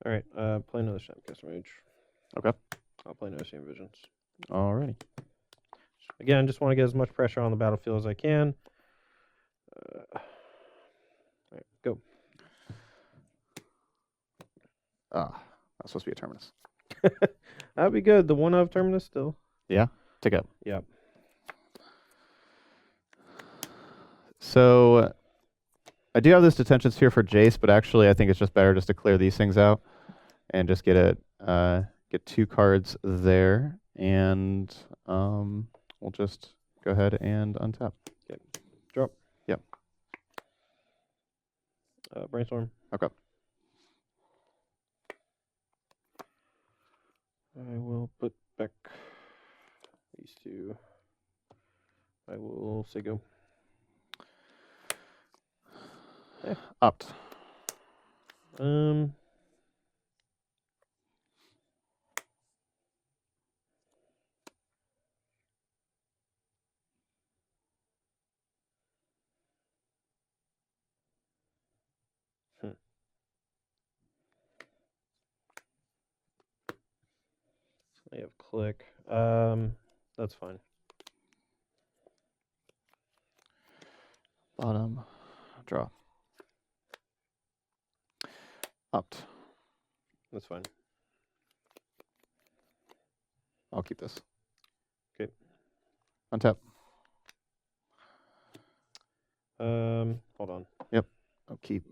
All right, play another Snapcaster Mage. Okay. I'll play another Serum Visions. Alrighty. Again, just want to get as much pressure on the battlefield as I can. All right, go. That's supposed to be a Terminus. That'd be good. The one of Terminus still. Yeah. Take up. Yep. So I do have this detention sphere for Jace, but actually I think it's just better just to clear these things out and just get it. Get 2 cards there, and we'll just go ahead and untap. Okay. Drop. Yep. Brainstorm. Okay. I will put back these 2. I will say go. Opt. I have click. That's fine. Bottom. Draw. Opt. That's fine. I'll keep this. Okay. Untap. Hold on. Yep. I'll keep.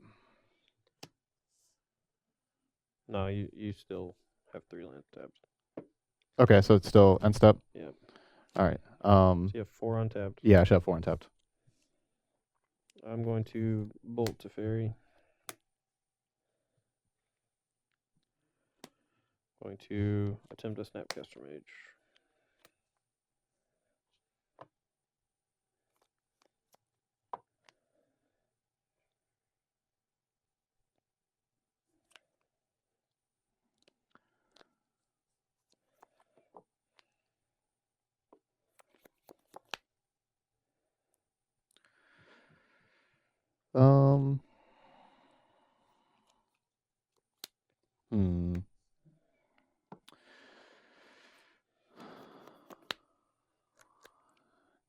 No, you still have 3 land tabs. Okay, so it's still end step? Yep. All right. So you have 4 untapped. Yeah, I should have 4 untapped. I'm going to bolt to fairy. Going to attempt a Snapcaster Mage.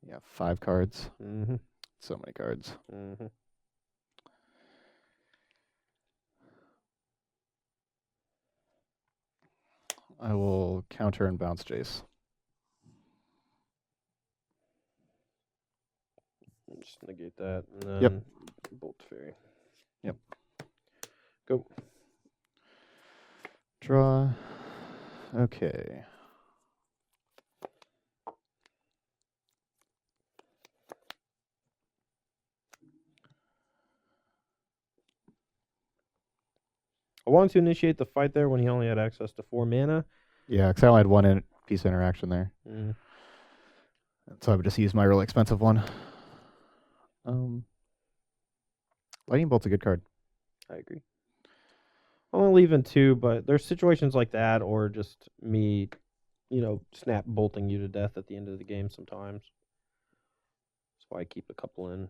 Yeah, 5 cards. Mm-hmm. So many cards. Mm-hmm. I will counter and bounce Jace. Just negate that, and then Yep. bolt to fairy. Yep. Go. Draw. Okay. I wanted to initiate the fight there when he only had access to 4 mana. Yeah, because I only had 1 piece of interaction there. Mm. So I would just use my really expensive one. Lightning Bolt's a good card. I agree. I'm only leaving 2, but there's situations like that, or just me, snap bolting you to death at the end of the game sometimes. That's why I keep a couple in.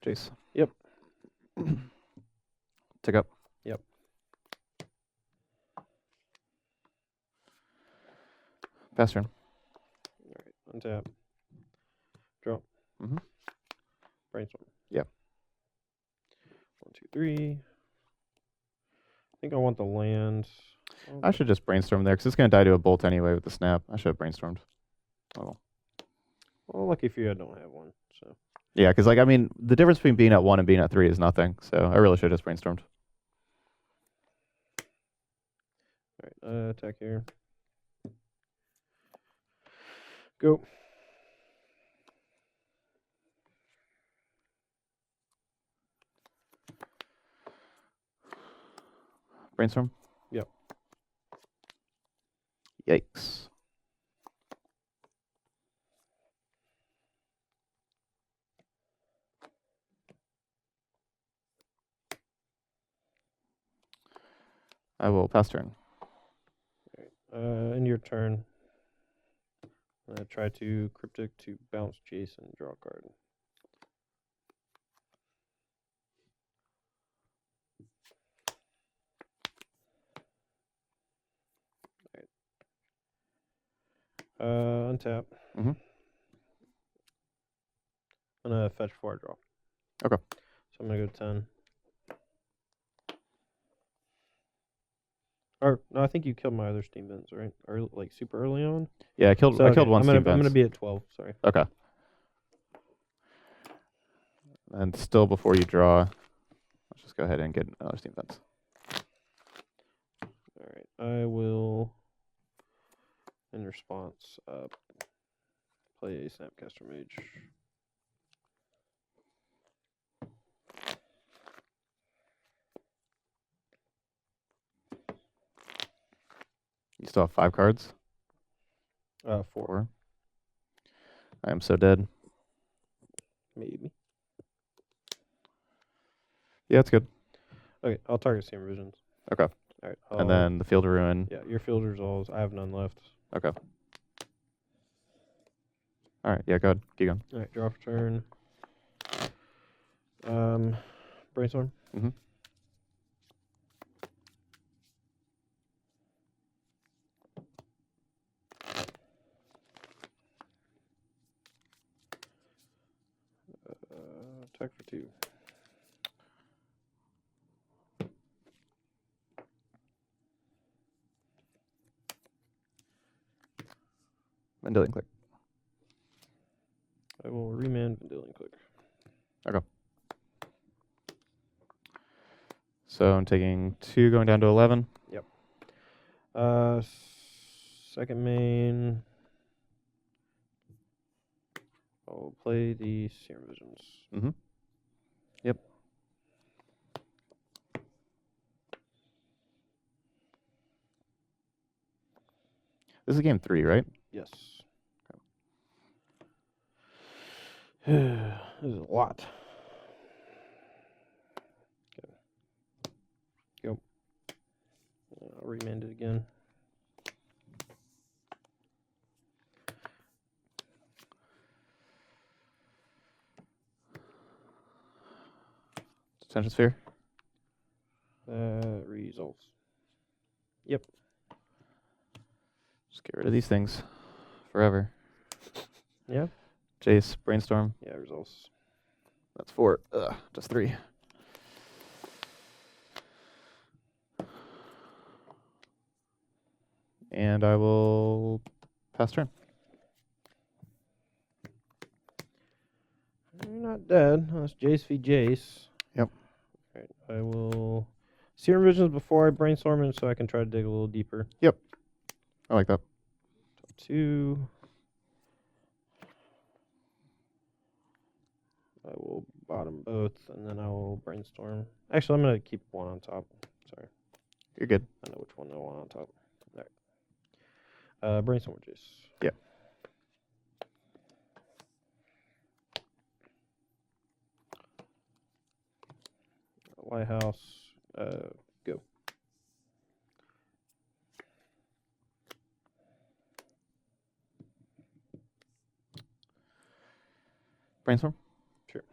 Jace. Yep. Tick up. Yep. Pass turn. All right. Untap. Draw. Mm-hmm. Brainstorm. Yep. 1, 2, 3. I think I want the land. I should just brainstorm there because it's going to die to a bolt anyway with the snap. I should have brainstormed. Oh. Well, lucky for you, I don't have one. So. Yeah, because like I mean, the difference between being at 1 and being at 3 is nothing. So I really should have just brainstormed. All right, attack here. Go. Brainstorm. Yep. Yikes. I will pass turn. In your turn, try to Cryptic to bounce Jason, draw a card. Untap. Mm-hmm. I'm gonna fetch 4, draw. Okay. So I'm gonna go 10. Or no, I think you killed my other steam vents, right? Or like super early on. Yeah, I killed one steam I'm gonna vents. be at 12. Sorry. Okay. And still before you draw, let's just go ahead and get another steam vents. All right. I will, in response, play a Snapcaster Mage. You still have 5 cards? 4. 4. I am so dead. Maybe. Yeah, it's good. Okay, I'll target Steam Revisions. Okay. All right. And then the Field of Ruin. Yeah, your field resolves. I have none left. Okay. All right. Yeah, go ahead. Keep going. All right, draw for turn. Brainstorm. Mm-hmm. Attack for 2. Vendilion Click. I will remand Vendilion Click. Okay. So I'm taking 2, going down to 11. Yep. Second main. I'll play the Serum Visions. Mm-hmm. Yep. This is game 3, right? Yes. Okay. This is a lot. Okay. Go. I'll remand it again. Tension Sphere. Resolves. Yep. Just get rid of these things forever. Yeah. Jace, Brainstorm. Yeah, resolves. That's 4. Just 3. And I will pass turn. You're not dead. That's Jace v. Jace. Yep. All right. I will Serum Visions before I brainstorm it so I can try to dig a little deeper. Yep. I like that. 2. I will bottom both, and then I will brainstorm. Actually, I'm going to keep one on top. Sorry. You're good. I know which one I want on top. All right. Brainstorm with Jace. Yep. Lighthouse. Go. Brainstorm? Sure.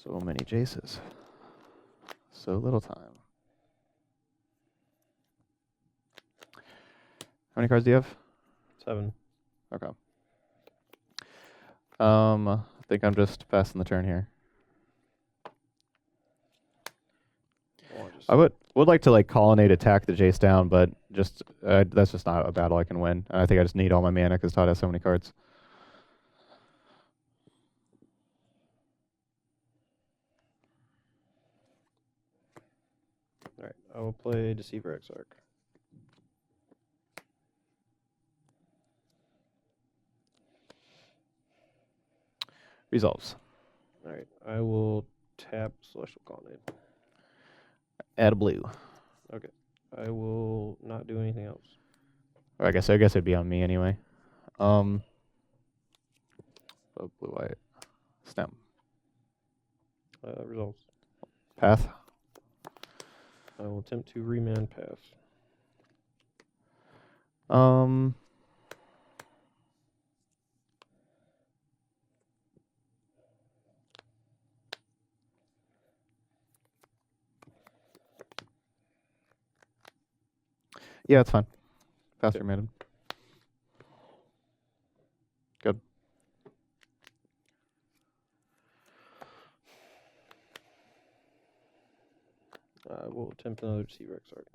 So many Jaces. So little time. How many cards do you have? 7. Okay. I think I'm just passing the turn here. I would like to like colonnade attack the Jace down, but just that's just not a battle I can win. And I think I just need all my mana because Todd has so many cards. All right, I will play Deceiver Exarch. Resolves. All right, I will tap Celestial Colonnade. Add a blue. Okay, I will not do anything else. Or I guess it'd be on me anyway. Oh, blue white. Stem. Results. Path. I will attempt to remand pass. Yeah, it's fine. Pass remanded. Good. I will attempt another Deceiver Exarch.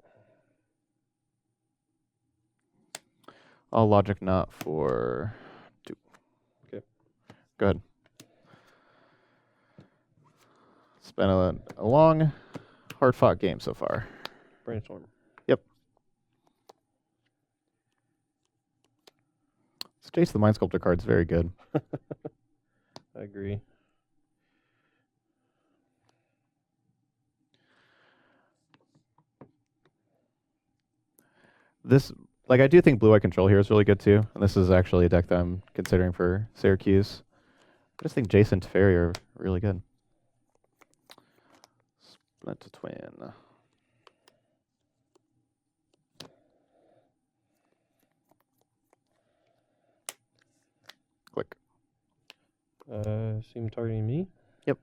I'll logic not for 2. Okay. Go ahead. It's been a long, hard-fought game so far. Brainstorm. Yep. This Jace the Mind Sculptor card's very good. I agree. This, like, I do think Blue-White Control here is really good too. And this is actually a deck that I'm considering for Syracuse. I just think Jace and Teferi are really good. Splinter Twin. Click. Seem targeting me? Yep.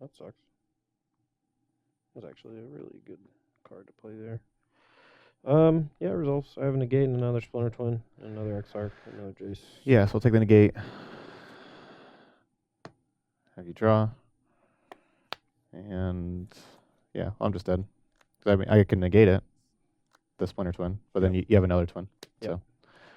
That sucks. That's actually a really good card to play there. Yeah, results. I have a negate and another Splinter Twin, another Exarch, another Jace. Yeah, so we'll take the negate. Have you draw. And yeah, I'm just dead. I mean, I can negate it, the Splinter Twin, but then you have another twin. Yep. So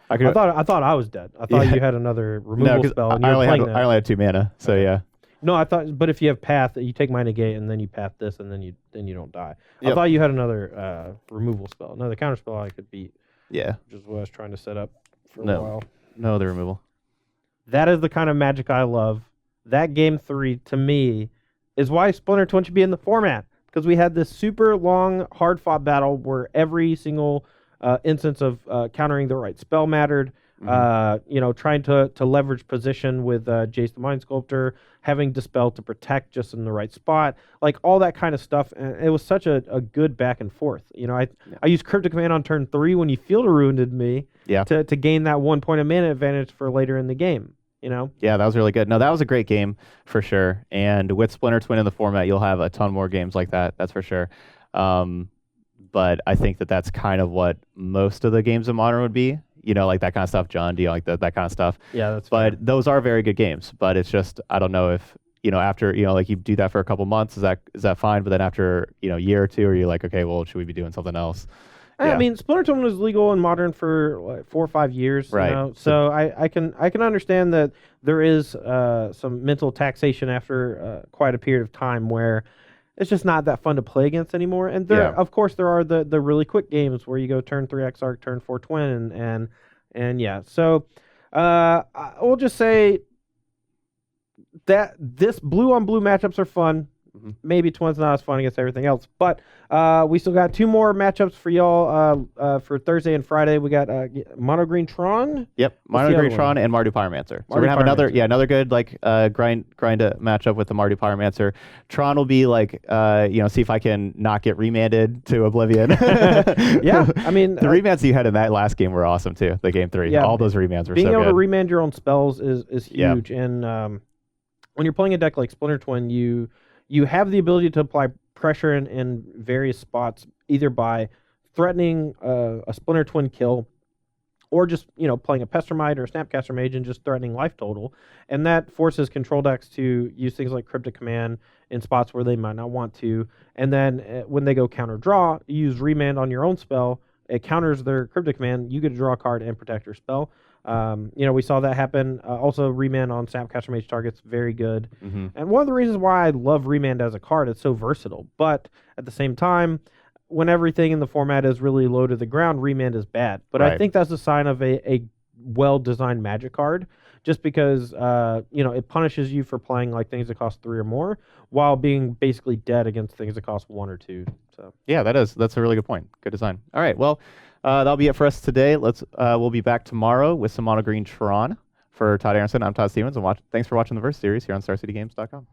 I thought I was dead. I thought you had another removal spell. And I only had 2 mana, so okay. yeah. No, I thought, but if you have path, you take my negate and then you path this, and then you don't die. Yep. I thought you had another removal spell, another counter spell I could beat. Yeah. Which is what I was trying to set up for a No. while. No, the removal. That is the kind of Magic I love. That game 3 to me is why Splinter Twin should be in the format, because we had this super long, hard fought battle where every single instance of countering the right spell mattered. Trying to leverage position with Jace the Mind Sculptor, having Dispel to protect just in the right spot, like all that kind of stuff. And it was such a good back and forth. I used Cryptic Command on turn 3 when you Field Ruined me to gain that 1 point of mana advantage for later in the game. Yeah, that was really good. No, that was a great game for sure. And with Splinter Twin in the format, you'll have a ton more games like that. That's for sure. But I think that's kind of what most of the games in Modern would be. Like that kind of stuff. John, do you like that kind of stuff? Yeah, that's But fair. those are very good games. But it's just, I don't know if, after, like you do that for a couple months, is that fine? But then after, a year or two, are you like, okay, well, should we be doing something else? I mean, Splinter Twin was legal in Modern for like 4 or 5 years. Right. So I can understand that there is some mental taxation after quite a period of time where it's just not that fun to play against anymore. And of course, there are the really quick games where you go turn 3 Exarch, turn 4 Twin, and yeah. So we'll just say that this blue on blue matchups are fun. Mm-hmm. Maybe Twin's not as fun against everything else, but we still got 2 more matchups for y'all for Thursday and Friday. We got Mono Green Tron. Yep, Mono Green Tron and Mardu Pyromancer. So we're gonna have another good grind matchup with the Mardu Pyromancer. Tron will be like see if I can not get remanded to Oblivion. Yeah, I mean the remands you had in that last game were awesome too. The game 3, all those remands were being so good. able to remand your own spells is huge, and when you're playing a deck like Splinter Twin, you have the ability to apply pressure in various spots, either by threatening a Splinter Twin kill or just, playing a Pestermite or a Snapcaster Mage and just threatening life total. And that forces control decks to use things like Cryptic Command in spots where they might not want to. And then when they go counter draw, you use Remand on your own spell. It counters their Cryptic Command. You get to draw a card and protect your spell. We saw that happen. Also, Remand on Snapcaster Mage targets, very good. Mm-hmm. And one of the reasons why I love Remand as a card, it's so versatile. But at the same time, when everything in the format is really low to the ground, Remand is bad. But I think that's a sign of a well-designed Magic card, just because it punishes you for playing like things that cost 3 or more, while being basically dead against things that cost 1 or 2. So yeah, that's a really good point. Good design. All right, well, that'll be it for us today. We'll be back tomorrow with some Mono Green Tron. For Todd Aronson, I'm Todd Stevens, and thanks for watching the Verse series here on StarCityGames.com.